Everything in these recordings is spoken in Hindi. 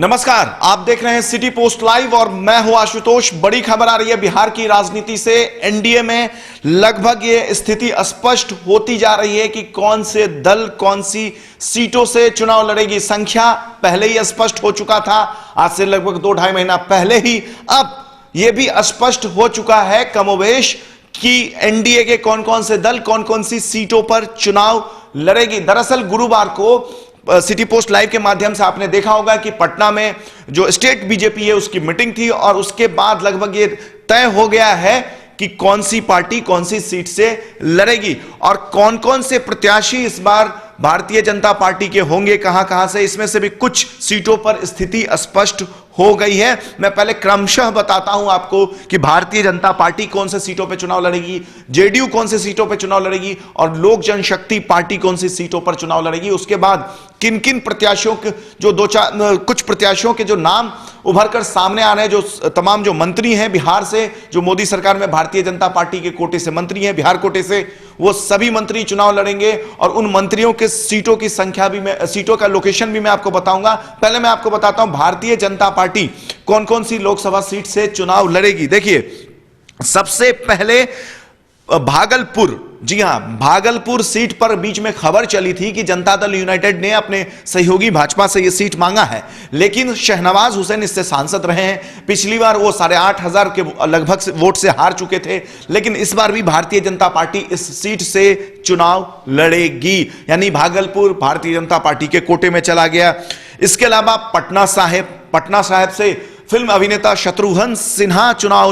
नमस्कार, आप देख रहे हैं सिटी पोस्ट लाइव और मैं हूं आशुतोष। बड़ी खबर आ रही है बिहार की राजनीति से। एनडीए में लगभग ये स्थिति स्पष्ट होती जा रही है कि कौन से दल कौन सी सीटों से चुनाव लड़ेगी। संख्या पहले ही स्पष्ट हो चुका था, आज से लगभग 2-2.5 महीना पहले ही। अब यह भी स्पष्ट हो चुका है कमोबेश कि एनडीए के कौन कौन से दल कौन कौन सी सीटों पर चुनाव लड़ेगी। दरअसल गुरुवार को सिटी पोस्ट लाइव के माध्यम से आपने देखा होगा कि पटना में जो स्टेट बीजेपी है उसकी मीटिंग थी और उसके बाद लगभग ये तय हो गया है कि कौन सी पार्टी कौन सी सीट से लड़ेगी और कौन कौन से प्रत्याशी इस बार भारतीय जनता पार्टी के होंगे, कहां कहां से। इसमें से भी कुछ सीटों पर स्थिति स्पष्ट हो गई है। मैं पहले क्रमशः बताता हूं आपको कि भारतीय जनता पार्टी कौन से सीटों पर चुनाव लड़ेगी, जेडीयू कौन से सीटों पर चुनाव लड़ेगी और लोक जनशक्ति पार्टी कौन सी सीटों पर चुनाव लड़ेगी। उसके बाद किन किन प्रत्याशियों के जो कुछ प्रत्याशियों के जो नाम उभर कर सामने आ रहे हैं, जो तमाम जो मंत्री हैं बिहार से, जो मोदी सरकार में भारतीय जनता पार्टी के कोटे से मंत्री हैं, बिहार कोटे से, वो सभी मंत्री चुनाव लड़ेंगे और उन मंत्रियों के सीटों की संख्या भी मैं, सीटों का लोकेशन भी मैं आपको बताऊंगा। पहले मैं आपको बताता हूं भारतीय जनता पार्टी कौन कौन सी लोकसभा सीट से चुनाव लड़ेगी। देखिए, सबसे पहले भागलपुर, जी हां, भागलपुर सीट पर बीच में खबर चली थी कि जनता दल यूनाइटेड ने अपने सहयोगी भाजपा से यह सीट मांगा है, लेकिन शहनवाज हुसैन इससे सांसद रहे हैं। पिछली बार वो 8,500 के लगभग वोट से हार चुके थे, लेकिन इस बार भी भारतीय जनता पार्टी इस सीट से चुनाव लड़ेगी, यानी भागलपुर भारतीय जनता पार्टी के कोटे में चला गया। इसके अलावा पटना साहिब से फिल्म अभिनेता शत्रुघ्न सिन्हा चुनाव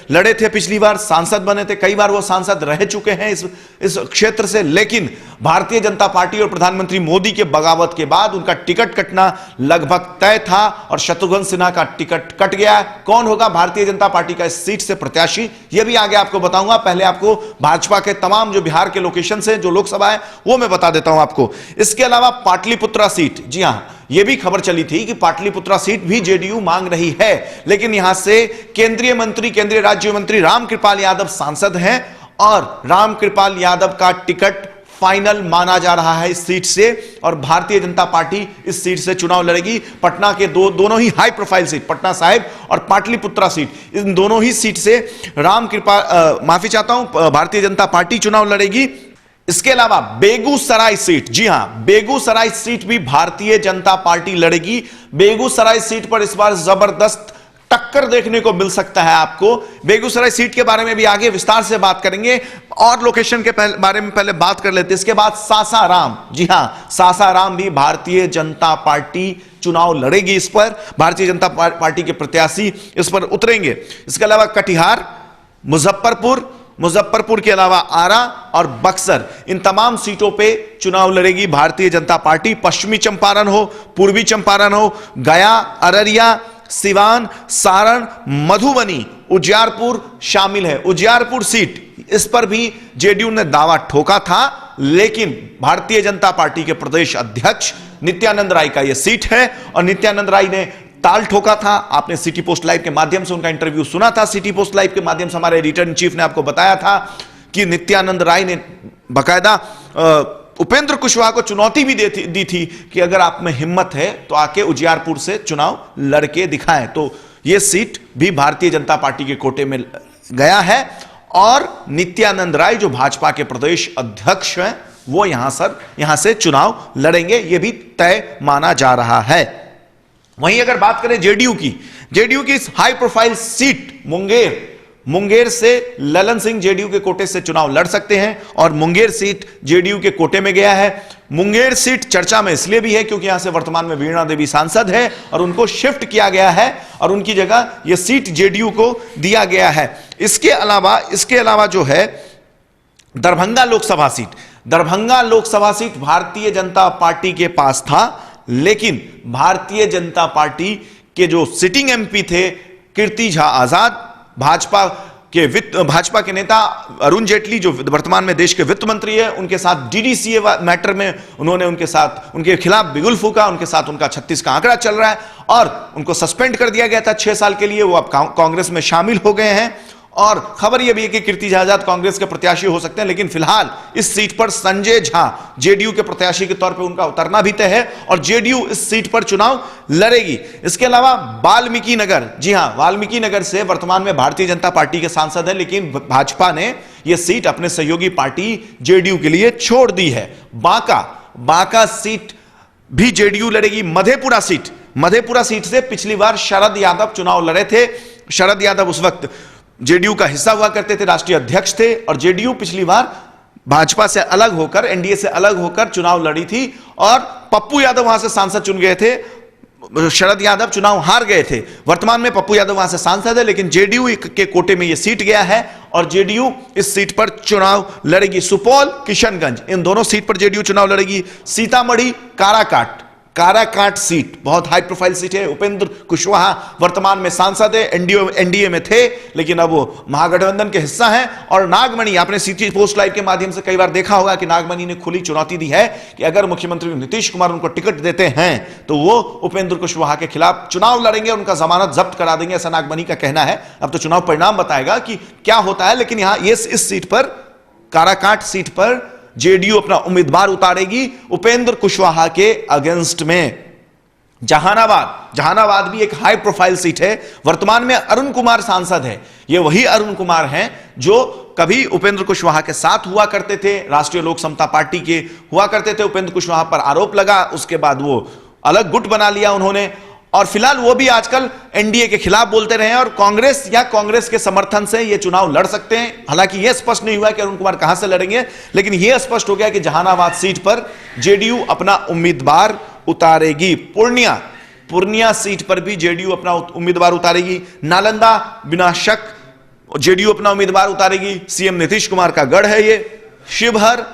लड़े थे, पिछली बार सांसद बने थे, कई बार वो सांसद रह चुके हैं इस क्षेत्र से, लेकिन भारतीय जनता पार्टी और प्रधानमंत्री मोदी के बगावत के बाद उनका टिकट कटना लगभग तय था और शत्रुघ्न सिन्हा का टिकट कट गया। कौन होगा भारतीय जनता पार्टी का इस सीट से प्रत्याशी, यह भी आगे आपको बताऊंगा। पहले आपको भाजपा के तमाम जो बिहार के लोकेशन से जो लोकसभा है वो मैं बता देता हूं आपको। इसके अलावा पाटलिपुत्रा सीट, जी हां, यह भी खबर चली थी कि पाटलिपुत्रा सीट भी जेडीयू मांग रही है, लेकिन यहां से केंद्रीय राज्य मंत्री रामकृपाल यादव सांसद हैं और रामकृपाल यादव का टिकट फाइनल माना जा रहा है इस सीट से और भारतीय जनता पार्टी इस सीट से चुनाव लड़ेगी। पटना के दोनों ही high profile seat, Patna Sahib और पाटलिपुत्रा सीट, इन दोनों ही सीट से भारतीय जनता पार्टी चुनाव लड़ेगी। इसके अलावा बेगूसराय सीट, जी हां, बेगूसराय सीट भी भारतीय जनता पार्टी लड़ेगी। बेगूसराय सीट पर इस बार जबरदस्त टक्कर देखने को मिल सकता है आपको। बेगूसराय सीट के बारे में भी आगे विस्तार से बात करेंगे और लोकेशन के बारे में पहले बात कर लेते हैं। इसके बाद सासाराम, जी हां, सासाराम भी भारतीय जनता पार्टी चुनाव लड़ेगी। इस पर भारतीय जनता पार्टी के प्रत्याशी इस पर उतरेंगे। इसके अलावा कटिहार, मुजफ्फरपुर के अलावा आरा और बक्सर, इन तमाम सीटों पे चुनाव लड़ेगी भारतीय जनता पार्टी। पश्चिमी चंपारण हो, पूर्वी चंपारण हो, गया, अररिया, सिवान, सारण, मधुबनी, उजियारपुर शामिल है। उजियारपुर सीट, इस पर भी जेडीयू ने दावा ठोका था, लेकिन भारतीय जनता पार्टी के प्रदेश अध्यक्ष नित्यानंद राय का यह सीट है और नित्यानंद राय ने ताल ठोका था। आपने सिटी पोस्ट लाइव के माध्यम से उनका इंटरव्यू सुना था। सिटी पोस्ट लाइव के माध्यम से हमारे एडिटर इन चीफ ने आपको बताया था कि नित्यानंद राय ने बाकायदा उपेंद्र कुशवाहा को चुनौती भी दी थी कि अगर आप में हिम्मत है तो आके उजियारपुर से चुनाव लड़के दिखाएं। तो यह सीट भी भारतीय जनता पार्टी के कोटे में गया है और नित्यानंद राय जो भाजपा के प्रदेश अध्यक्ष हैं वो यहां से चुनाव लड़ेंगे, यह भी तय माना जा रहा है। वहीं अगर बात करें जेडीयू की इस हाई प्रोफाइल सीट मुंगेर से ललन सिंह जेडीयू के कोटे से चुनाव लड़ सकते हैं और मुंगेर सीट जेडीयू के कोटे में गया है। मुंगेर सीट चर्चा में इसलिए भी है क्योंकि यहां से वर्तमान में वीणा देवी सांसद है और उनको शिफ्ट किया गया है और उनकी जगह यह सीट जेडीयू को दिया गया है। इसके अलावा जो है दरभंगा लोकसभा सीट भारतीय जनता पार्टी के पास था, लेकिन भारतीय जनता पार्टी के जो सिटिंग एमपी थे कीर्ति झा आजाद, भाजपा के नेता अरुण जेटली जो वर्तमान में देश के वित्त मंत्री है, उनके साथ डीडीसीए मैटर में उन्होंने उनके खिलाफ बिगुल फूका, उनके साथ उनका 36 का आंकड़ा चल रहा है और उनको सस्पेंड कर दिया गया था 6 साल के लिए। वो अब कांग्रेस में शामिल हो गए हैं और खबर यह भी है कि कीर्ति आजाद कांग्रेस के प्रत्याशी हो सकते हैं, लेकिन फिलहाल इस सीट पर संजय झा जेडीयू के प्रत्याशी के तौर पर उनका उतरना भी तय है और जेडीयू इस सीट पर चुनाव लड़ेगी। इसके अलावा वाल्मीकि नगर, जी हां, वाल्मीकि नगर से वर्तमान में भारतीय जनता पार्टी के सांसद है, लेकिन भाजपा ने यह सीट अपने सहयोगी पार्टी जेडीयू के लिए छोड़ दी है। बांका सीट भी जेडीयू लड़ेगी। मधेपुरा सीट से पिछली बार शरद यादव चुनाव लड़े थे। शरद यादव उस वक्त जेडीयू का हिस्सा हुआ करते थे, राष्ट्रीय अध्यक्ष थे, और जेडीयू पिछली बार भाजपा से अलग होकर, एनडीए से अलग होकर चुनाव लड़ी थी और पप्पू यादव वहां से सांसद चुन गए थे। शरद यादव चुनाव हार गए थे। वर्तमान में पप्पू यादव वहां से सांसद है, लेकिन जेडीयू के कोटे में यह सीट गया है और जेडीयू इस सीट पर चुनाव लड़ेगी। सुपौल, किशनगंज, इन दोनों सीट पर जेडीयू चुनाव लड़ेगी। सीतामढ़ी, काराकाट सीट बहुत हाई प्रोफाइल सीट है। उपेंद्र कुशवाहा वर्तमान में सांसद है, एनडीए में थे, लेकिन अब वो महागठबंधन के हिस्सा हैं। और नागमणि, आपने सिटी पोस्ट लाइव के माध्यम से कई बार देखा होगा कि नागमणि ने खुली चुनौती दी है कि अगर मुख्यमंत्री नीतीश कुमार उनको टिकट देते हैं तो वो उपेंद्र कुशवाहा के खिलाफ चुनाव लड़ेंगे, उनका जमानत जब्त करा देंगे, ऐसा नागमणि का कहना है। अब तो चुनाव परिणाम बताएगा कि क्या होता है, लेकिन यहां इस सीट पर, काराकाट सीट पर जेडीयू अपना उम्मीदवार उतारेगी उपेंद्र कुशवाहा के अगेंस्ट में। जहानाबाद भी एक हाई प्रोफाइल सीट है। वर्तमान में अरुण कुमार सांसद है। ये वही अरुण कुमार हैं जो कभी उपेंद्र कुशवाहा के साथ हुआ करते थे, राष्ट्रीय लोक समता पार्टी के हुआ करते थे। उपेंद्र कुशवाहा पर आरोप लगा, उसके बाद वो अलग गुट बना लिया उन्होंने, और फिलहाल वो भी आजकल एनडीए के खिलाफ बोलते रहे और कांग्रेस के समर्थन से ये चुनाव लड़ सकते हैं। हालांकि यह स्पष्ट नहीं हुआ कि अरुण कुमार कहां से लड़ेंगे, लेकिन यह स्पष्ट हो गया कि जहानाबाद सीट पर जेडीयू अपना उम्मीदवार उतारेगी। पूर्णिया सीट पर भी जेडीयू अपना उम्मीदवार उतारेगी। नालंदा, बिना शक जेडीयू अपना उम्मीदवार उतारेगी। सीएम नीतीश कुमार का गढ़ है ये। शिवहर,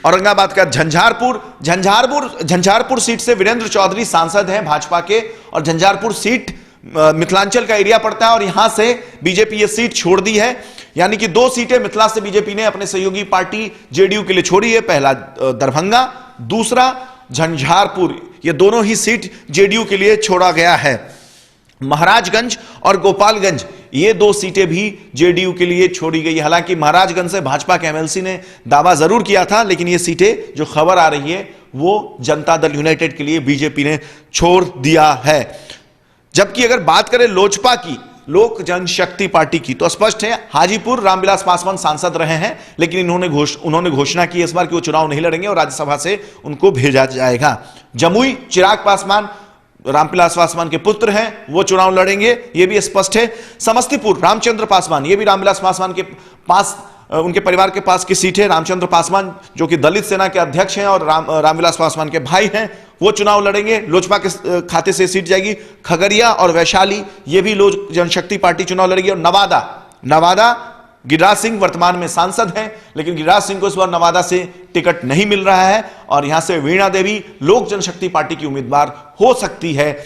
औरंगाबाद का झंझारपुर सीट से वीरेंद्र चौधरी सांसद हैं भाजपा के, और झंझारपुर सीट मिथिलांचल का एरिया पड़ता है और यहां से बीजेपी ये सीट छोड़ दी है। यानी कि 2 सीटें मिथिला से बीजेपी ने अपने सहयोगी पार्टी जेडीयू के लिए छोड़ी है। पहला दरभंगा, दूसरा झंझारपुर, ये दोनों ही सीट जेडीयू के लिए छोड़ा गया है। महाराजगंज और गोपालगंज, ये 2 सीटें भी जेडीयू के लिए छोड़ी गई। हालांकि महाराजगंज से भाजपा के एमएलसी ने दावा जरूर किया था, लेकिन ये सीटें जो खबर आ रही है वो जनता दल यूनाइटेड के लिए बीजेपी ने छोड़ दिया है। जबकि अगर बात करें लोजपा की, लोक जनशक्ति पार्टी की, तो स्पष्ट है हाजीपुर रामविलास पासवान सांसद रहे हैं, लेकिन उन्होंने घोषणा की इस बार कि वो चुनाव नहीं लड़ेंगे और राज्यसभा से उनको भेजा जाएगा। जमुई, चिराग पासवान रामविलास पासवान के पुत्र हैं, वो चुनाव लड़ेंगे, ये भी स्पष्ट है। समस्तीपुर, रामचंद्र पासवान, ये भी रामविलास पासवान के पास, उनके परिवार के पास की सीट है। रामचंद्र पासवान जो कि दलित सेना के अध्यक्ष हैं और रामविलास पासवान के भाई हैं, वो चुनाव लड़ेंगे, लोजपा के खाते से सीट जाएगी। खगड़िया और वैशाली, ये भी लोक जनशक्ति पार्टी चुनाव लड़ेगी। और नवादा गिरिराज सिंह वर्तमान में सांसद हैं, लेकिन गिरिराज सिंह को इस बार नवादा से टिकट नहीं मिल रहा है और यहां से वीणा देवी लोक जनशक्ति पार्टी की उम्मीदवार हो सकती है।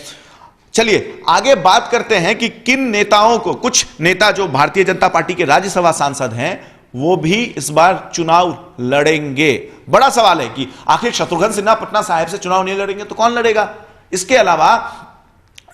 चलिए आगे बात करते हैं कि किन नेताओं को, कुछ नेता जो भारतीय जनता पार्टी के राज्यसभा सांसद हैं वो भी इस बार चुनाव लड़ेंगे। बड़ा सवाल है कि आखिर शत्रुघ्न सिन्हा पटना साहिब से चुनाव नहीं लड़ेंगे तो कौन लड़ेगा? इसके अलावा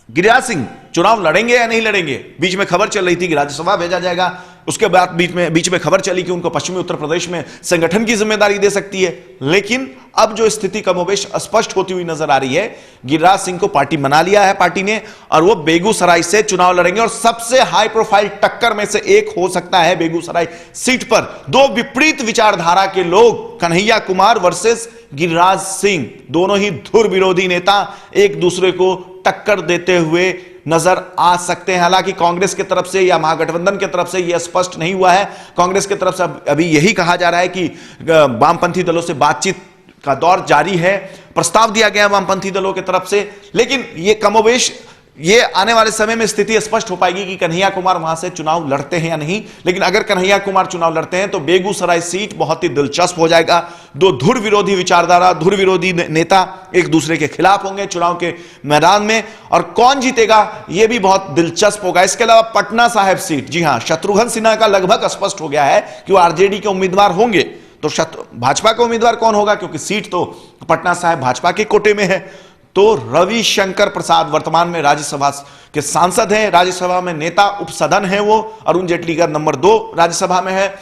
गिरिराज सिंह चुनाव लड़ेंगे या नहीं लड़ेंगे? बीच में खबर चल रही थी कि राज्यसभा भेजा जाएगा, उसके बाद बीच में खबर चली कि उनको पश्चिमी उत्तर प्रदेश में संगठन की जिम्मेदारी दे सकती है। लेकिन अब जो स्थिति कमोबेश स्पष्ट होती हुई नजर आ रही है, गिरिराज सिंह को पार्टी मना लिया है पार्टी ने और वो बेगूसराय से चुनाव लड़ेंगे। और सबसे हाई प्रोफाइल टक्कर में से एक हो सकता है बेगूसराय सीट पर 2 विपरीत विचारधारा के लोग, कन्हैया कुमार वर्सेस गिरिराज सिंह, दोनों ही धुर विरोधी नेता एक दूसरे को टक्कर देते हुए नजर आ सकते हैं। हालांकि कांग्रेस की तरफ से या महागठबंधन की तरफ से यह स्पष्ट नहीं हुआ है। कांग्रेस की तरफ से अभी यही कहा जा रहा है कि वामपंथी दलों से बातचीत का दौर जारी है, प्रस्ताव दिया गया वामपंथी दलों की तरफ से, लेकिन यह कमोबेश ये आने वाले समय में स्थिति स्पष्ट हो पाएगी कि कन्हैया कुमार वहां से चुनाव लड़ते हैं या नहीं। लेकिन अगर कन्हैया कुमार चुनाव लड़ते हैं तो बेगूसराय सीट बहुत ही दिलचस्प हो जाएगा। 2 धुर विरोधी विचारधारा, धुर विरोधी नेता एक दूसरे के खिलाफ होंगे चुनाव के मैदान में, और कौन जीतेगा यह भी बहुत दिलचस्प होगा। इसके अलावा पटना साहिब सीट, जी हां, शत्रुघ्न सिन्हा का लगभग स्पष्ट हो गया है कि वो आरजेडी के उम्मीदवार होंगे। तो भाजपा का उम्मीदवार कौन होगा, क्योंकि सीट तो पटना साहिब भाजपा के कोटे में है। तो रविशंकर प्रसाद वर्तमान में राज्यसभा के सांसद हैं, राज्यसभा में नेता उपसदन है, वो अरुण जेटली का नंबर 2 राज्यसभा में है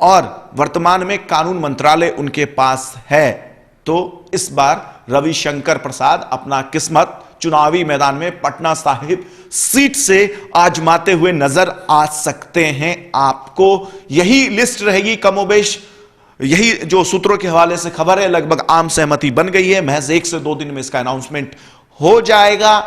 और वर्तमान में कानून मंत्रालय उनके पास है। तो इस बार रविशंकर प्रसाद अपना किस्मत चुनावी मैदान में पटना साहिब सीट से आजमाते हुए नजर आ सकते हैं। आपको यही लिस्ट रहेगी कमोबेश, यही जो सूत्रों के हवाले से खबर है, लगभग आम सहमति बन गई है। महज 1 से 2 दिन में इसका अनाउंसमेंट हो जाएगा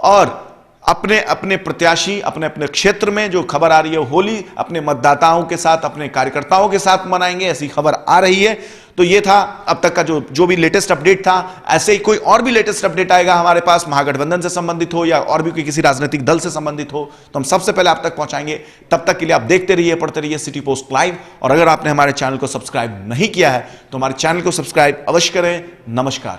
और अपने अपने प्रत्याशी अपने अपने क्षेत्र में, जो खबर आ रही है, होली अपने मतदाताओं के साथ, अपने कार्यकर्ताओं के साथ मनाएंगे, ऐसी खबर आ रही है। तो ये था अब तक का जो भी लेटेस्ट अपडेट था। ऐसे ही कोई और भी लेटेस्ट अपडेट आएगा हमारे पास, महागठबंधन से संबंधित हो या और भी कोई किसी राजनीतिक दल से संबंधित हो, तो हम सबसे पहले आप तक पहुंचाएंगे। तब तक के लिए आप देखते रहिए, पढ़ते रहिए सिटी पोस्ट लाइव। और अगर आपने हमारे चैनल को सब्सक्राइब नहीं किया है तो हमारे चैनल को सब्सक्राइब अवश्य करें। नमस्कार।